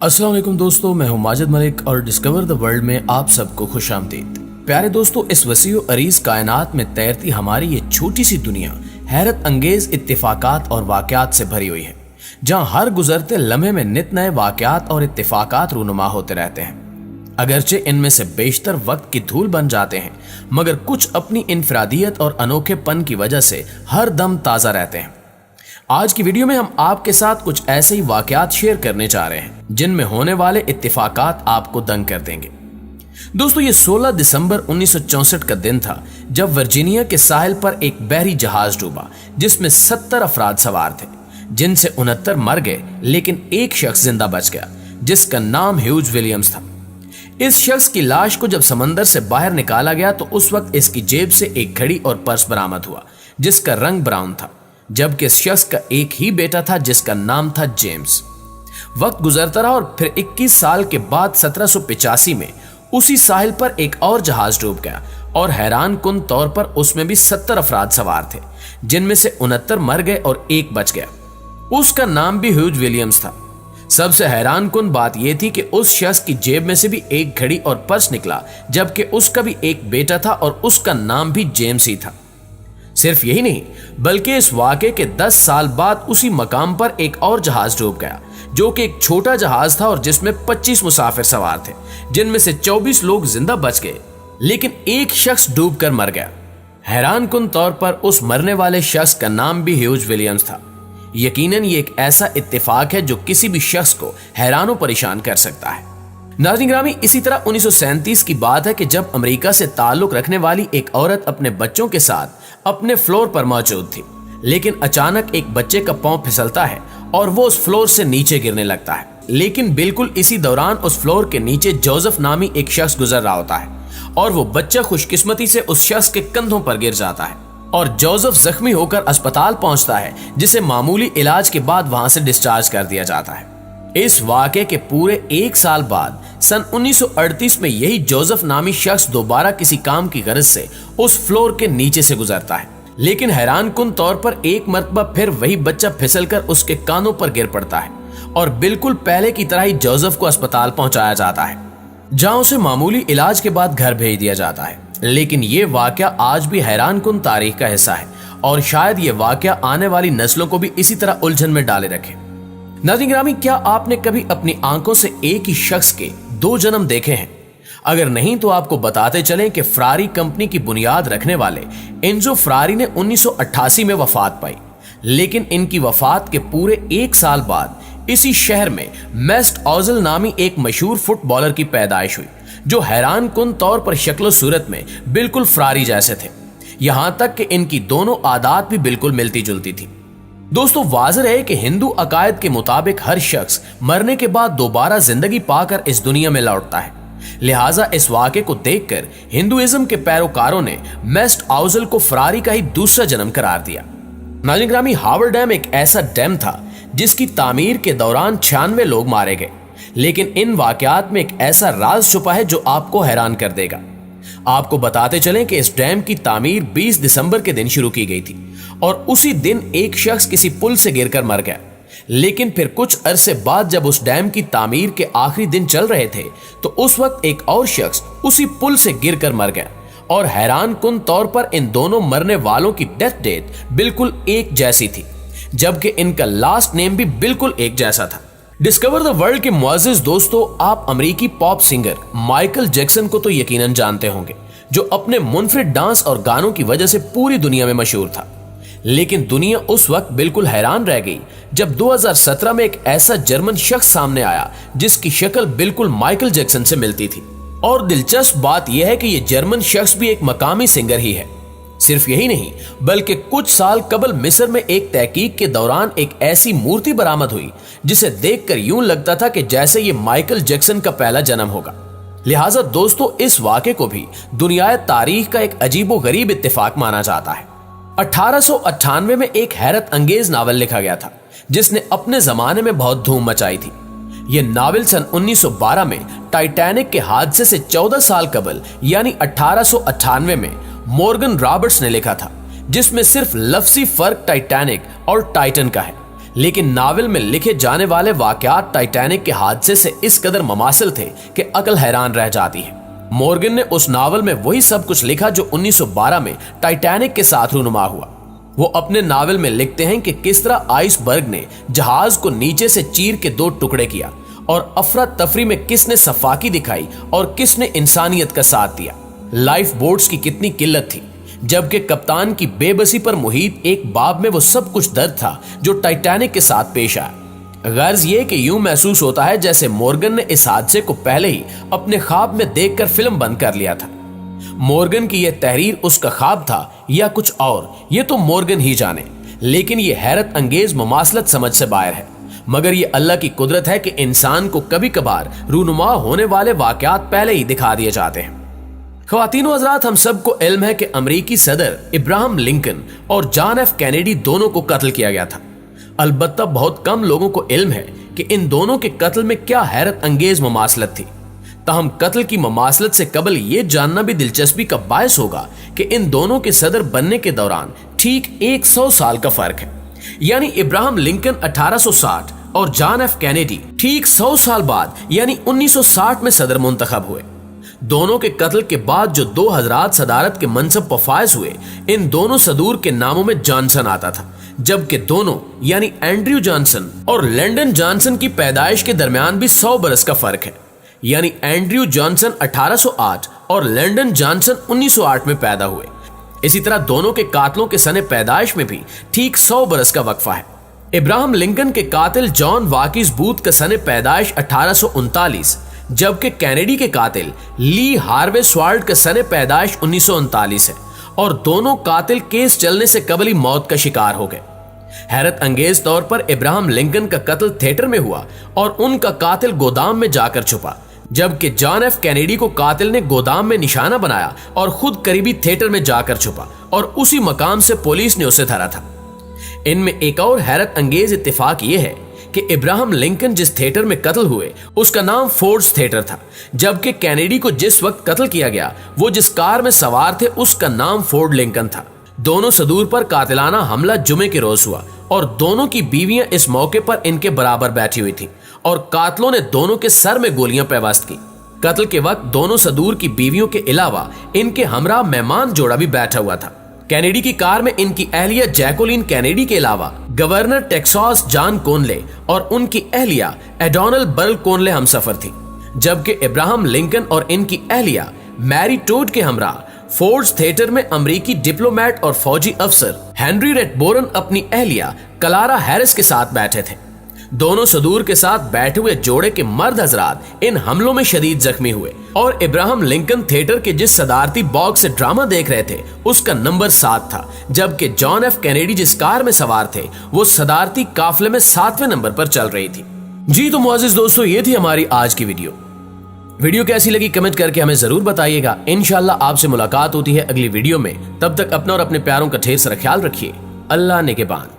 अस्सलाम वालेकुम दोस्तों, मैं हूं माजिद मलिक और डिस्कवर द वर्ल्ड में आप सबको खुश आमदीद। प्यारे दोस्तों, इस वसीउ अरीज कायनात में तैरती हमारी ये छोटी सी दुनिया हैरत अंगेज इत्तेफाकात और वाकयात से भरी हुई है, जहां हर गुजरते लम्हे में नित नए वाकयात और इत्तेफाकात रूनुमा होते रहते हैं। अगरचे इनमें से बेशतर वक्त की धूल बन जाते हैं, मगर कुछ अपनी इनफरादियत और अनोखेपन की वजह से हर दम ताज़ा रहते हैं। आज की वीडियो में हम आपके साथ कुछ ऐसे ही वाकयात शेयर करने जा रहे हैं जिनमें होने वाले इत्तेफाकात आपको दंग कर देंगे। दोस्तों, ये 16 दिसंबर 1964 का दिन था जब वर्जीनिया के साहिल पर एक बहरी जहाज डूबा जिसमें 70 अफराद सवार थे, जिनसे 69 मर गए, लेकिन एक शख्स जिंदा बच गया जिसका नाम ह्यूज विलियम्स था। इस शख्स की लाश को जब समंदर से बाहर निकाला गया तो उस वक्त इसकी जेब से एक घड़ी और पर्स बरामद हुआ जिसका रंग ब्राउन था, जबकि इस शख्स का एक ही बेटा था जिसका नाम था जेम्स। वक्त गुजरता रहा और फिर 21 साल के बाद 1785 में उसी साहिल पर एक और जहाज डूब गया और हैरान कुन तौर पर उसमें भी 70 अफराद सवार थे, जिनमें से 69 मर गए और एक बच गया। उसका नाम भी ह्यूज विलियम्स था। सबसे हैरान कुन बात यह थी कि उस शख्स की जेब में से भी एक घड़ी और पर्स निकला, जबकि उसका भी एक बेटा था और उसका नाम भी जेम्स ही था। सिर्फ यही नहीं, बल्कि इस वाक़े के 10 साल बाद उसी मकाम पर एक और जहाज डूब गया, जो कि एक छोटा जहाज था और जिसमें 25 मुसाफिर सवार थे, जिनमें से 24 लोग जिंदा बच गए, लेकिन एक शख्स डूबकर मर गया। हैरान कुन तौर पर उस मरने वाले शख्स का नाम भी ह्यूज विलियम्स था। यकीनन ये एक ऐसा इत्तेफाक है जो किसी भी शख्स को हैरान परेशान कर सकता है। नाज़रीन ग्रामी, इसी तरह 1937 की बात है कि जब अमेरिका से ताल्लुक रखने वाली एक औरत अपने बच्चों के साथ अपने फ्लोर पर मौजूद थी, लेकिन अचानक एक बच्चे का पांव फिसलता है और वो उस फ्लोर से नीचे गिरने लगता है। लेकिन बिल्कुल इसी दौरान उस फ्लोर के नीचे जोसेफ नामी एक शख्स गुजर रहा होता है और वो बच्चा खुशकिस्मती से उस शख्स के कंधों पर गिर जाता है और जोसेफ जख्मी होकर अस्पताल पहुंचता है, जिसे मामूली इलाज के बाद वहां से डिस्चार्ज कर दिया जाता है। इस वाक़े के पूरे एक साल बाद सन 1938 में यही जोसेफ नामी शख्स दोबारा किसी काम की गरज से उस फ्लोर के नीचे से गुजरता है, लेकिन हैरान कुन तौर पर एक मर्तबा फिर वही बच्चा फिसलकर उसके कानों पर गिर पड़ता है और बिल्कुल पहले की तरह ही जोसेफ को अस्पताल पहुंचाया जाता है, जहां उसे मामूली इलाज के बाद घर भेज दिया जाता है। लेकिन ये वाक़या आज भी हैरान कुन तारीख का हिस्सा है और शायद ये वाक़या आने वाली नस्लों को भी इसी तरह उलझन में डाले रखे। नाज़रीन ग्रामी, क्या आपने कभी अपनी आंखों से एक ही शख्स के 2 जन्म देखे हैं? अगर नहीं तो आपको बताते चलें कि फरारी कंपनी की बुनियाद रखने वाले एंजो फरारी ने 1988 में वफात पाई, लेकिन इनकी वफात के पूरे एक साल बाद इसी शहर में मेस्ट ओजिल नामी एक मशहूर फुटबॉलर की पैदाइश हुई, जो हैरान कुन तौर पर शक्ल सूरत में बिल्कुल फरारी जैसे थे, यहां तक कि इनकी दोनों आदत भी बिल्कुल मिलती जुलती थी। दोस्तों, वाज़ेह है कि हिंदू अकायद के मुताबिक हर शख्स मरने के बाद दोबारा जिंदगी पाकर इस दुनिया में लौटता है। लिहाजा इस वाक़े को देखकर हिंदुइज्म के पैरोकारों ने मेस्ट ओजिल को फरारी का ही दूसरा जन्म करार दिया। नाज़रीन ग्रामी, हावर डैम एक ऐसा डैम था जिसकी तामीर के दौरान 96 लोग मारे गए, लेकिन इन वाक़यात में एक ऐसा राज छुपा है जो आपको हैरान कर देगा। आपको बताते चलें कि इस डैम की तामीर 20 दिसंबर के दिन शुरू की गई थी और उसी दिन एक शख्स किसी पुल से गिरकर मर गया। लेकिन फिर कुछ अरसे बाद जब उस डैम की तामीर के आखिरी दिन चल रहे थे तो उस वक्त एक और शख्स उसी पुल से गिरकर मर गया और हैरान कुन तौर पर इन दोनों मरने वालों की डेथ डेट बिल्कुल एक जैसी थी, जबकि इनका लास्ट नेम भी बिल्कुल एक जैसा था। डिस्कवर द वर्ल्ड के मुअज़्ज़िज़ दोस्तों, आप अमेरिकी पॉप सिंगर माइकल जैक्सन को तो यकीनन जानते होंगे, जो अपने मुनफरिद डांस और गानों की वजह से पूरी दुनिया में मशहूर था। लेकिन दुनिया उस वक्त बिल्कुल हैरान रह गई जब 2017 में एक ऐसा जर्मन शख्स सामने आया जिसकी शक्ल बिल्कुल माइकल जैक्सन से मिलती थी। और दिलचस्प बात यह है कि यह जर्मन शख्स भी एक मकामी सिंगर ही है। सिर्फ यही नहीं, बल्कि कुछ साल कबल मिस्र में एक तहकीक के दौरान एक ऐसी मूर्ति बरामद हुई जिसे देखकर यूं लगता था कि जैसे ये माइकल जैक्सन का पहला जन्म होगा। लिहाजा दोस्तों, इस वाक़े को भी दुनियाए तारीख का एक अजीबो गरीब इत्तेफाक माना जाता है। 1898 में एक हैरत अंगेज नावल लिखा गया था जिसने अपने जमाने में बहुत धूम मचाई थी। यह नावल सन 1912 में टाइटैनिक के हादसे से 14 साल कबल यानी 1898 में मॉर्गन रॉबर्ट्स ने लिखा था, जिसमें सिर्फ लफ्जी फर्क टाइटैनिक और टाइटन का है, लेकिन नावल में लिखे जाने वाले वाकयात टाइटैनिक के हादसे से इस कदर ममासिल थे कि अकल हैरान रह जाती है। मॉर्गन ने उस नावल में वही सब कुछ लिखा जो 1912 में टाइटैनिक के साथ रूनुमा हुआ। वो अपने नावल में लिखते हैं कि किस तरह आइसबर्ग ने जहाज को नीचे से चीर के 2 टुकड़े किया और अफरा तफरी में किसने सफाकी दिखाई और किसने इंसानियत का साथ दिया। लाइफ बोट्स की कितनी किल्लत थी, जबकि कप्तान की बेबसी पर मुहित एक बाब में वो सब कुछ दर्द था जो टाइटैनिक के साथ पेश आया। गर्ज ये कि यूं महसूस होता है जैसे मॉर्गन ने इस हादसे को पहले ही अपने ख्वाब में देखकर फिल्म बंद कर लिया था। मॉर्गन की यह तहरीर उसका ख्वाब था या कुछ और, ये तो मॉर्गन ही जाने, लेकिन ये हैरत अंगेज मुमासलत समझ से बाहर है। मगर ये अल्लाह की कुदरत है कि इंसान को कभी कभार रूनुमा होने वाले वाकयात पहले ही दिखा दिए जाते हैं। ख्वातीनो हज़रात, हम सबको इल्म है कि अमरीकी सदर इब्राहिम लिंकन और जॉन एफ कैनेडी दोनों को कत्ल किया गया था। अलबत्ता बहुत कम लोगों को इल्म है कि इन दोनों के कत्ल में क्या हैरत अंगेज मुमासलत थी। ताहम कत्ल की मुमासलत से कबल ये जानना भी दिलचस्पी का बायस होगा कि इन दोनों के सदर बनने के दौरान ठीक 100 साल का फर्क है। यानी इब्राहिम लिंकन 1860 और जॉन एफ कैनेडी ठीक 100 साल बाद यानी 1960 में सदर मुंतखब हुए। दोनों के कत्ल के बाद जो 2 हज़रात सदारत के मनसब पर फायज हुए, इन दोनों सदूर के नामों में जॉनसन आता था, जबकि दोनों यानी एंड्रयू जॉनसन और लैंडन जॉनसन की पैदाइश के दरमियान भी 100 बरस का फर्क है। यानी एंड्रयू जॉनसन 1808 और लैंडन जॉनसन 1908 में पैदा हुए। इसी तरह दोनों के कातलों के सने पैदाइश में भी ठीक 100 बरस का वक्फा है। इब्राहिम लिंकन के कातिल जॉन वाकिस बूथ का सने पैदाइश 1839, जबकि कैनेडी के कातिल ली हार्वे स्वाल्ड का सने पैदाइश 1939 है और दोनों कातिल केस चलने से कबल ही मौत का शिकार हो गए। हैरत अंगेज तौर पर इब्राहिम लिंकन का कत्ल थिएटर में हुआ और उनका कातिल गोदाम में जाकर छुपा, जबकि जॉन एफ कैनेडी को कातिल ने गोदाम में निशाना बनाया और खुद करीबी थिएटर में जाकर छुपा और उसी मकाम से पुलिस ने उसे धरा था। इनमें एक और हैरत अंगेज इत्तेफाक ये है कि इब्राहिम लिंकन जिस थिएटर में कत्ल हुए उसका नाम फोर्ड्स थिएटर था, जबकि कैनेडी को जिस वक्त कत्ल किया गया वो जिस कार में सवार थे उसका नाम फोर्ड लिंकन था। दोनों सदूर पर कातिलाना हमला जुमे के रोज हुआ और दोनों की बीवियां इस मौके पर इनके बराबर बैठी हुई थी और कातलों ने दोनों के सर में गोलियां पेवस्त की। कत्ल के वक्त दोनों सदूर की बीवियों के अलावा इनके हमरा मेहमान जोड़ा भी बैठा हुआ था। कैनेडी की कार में इनकी अहलिया जैकोलिन कैनेडी के अलावा गवर्नर टेक्सास जॉन कोनले और उनकी अहलिया एडोनल बर्ल कोनले हम सफर थी, जबकि इब्राहिम लिंकन और इनकी अहलिया मैरी टोड के हमरा फोर्ड्स थिएटर में अमरीकी डिप्लोमेट और फौजी अफसर हेनरी रेडबोरन अपनी अहलिया क्लारा हैरिस के साथ बैठे थे। दोनों सदूर के साथ बैठे हुए जोड़े के मर्द हजरात इन हमलों में शदीद जख्मी हुए और इब्राहिम लिंकन थिएटर के जिस सदारती बॉक्स से ड्रामा देख रहे थे उसका नंबर 7 था, जबकि जॉन एफ कैनेडी जिस कार में सवार थे वो सदारती काफले में 7वें नंबर पर चल रही थी। जी तो मुअज़्ज़िज़ दोस्तों, ये थी हमारी आज की वीडियो कैसी लगी कमेंट करके हमें जरूर बताइएगा। इंशाल्लाह आपसे मुलाकात होती है अगली वीडियो में। तब तक अपना और अपने प्यारों का ढेर सारा ख्याल रखिए। अल्लाह निगहबान।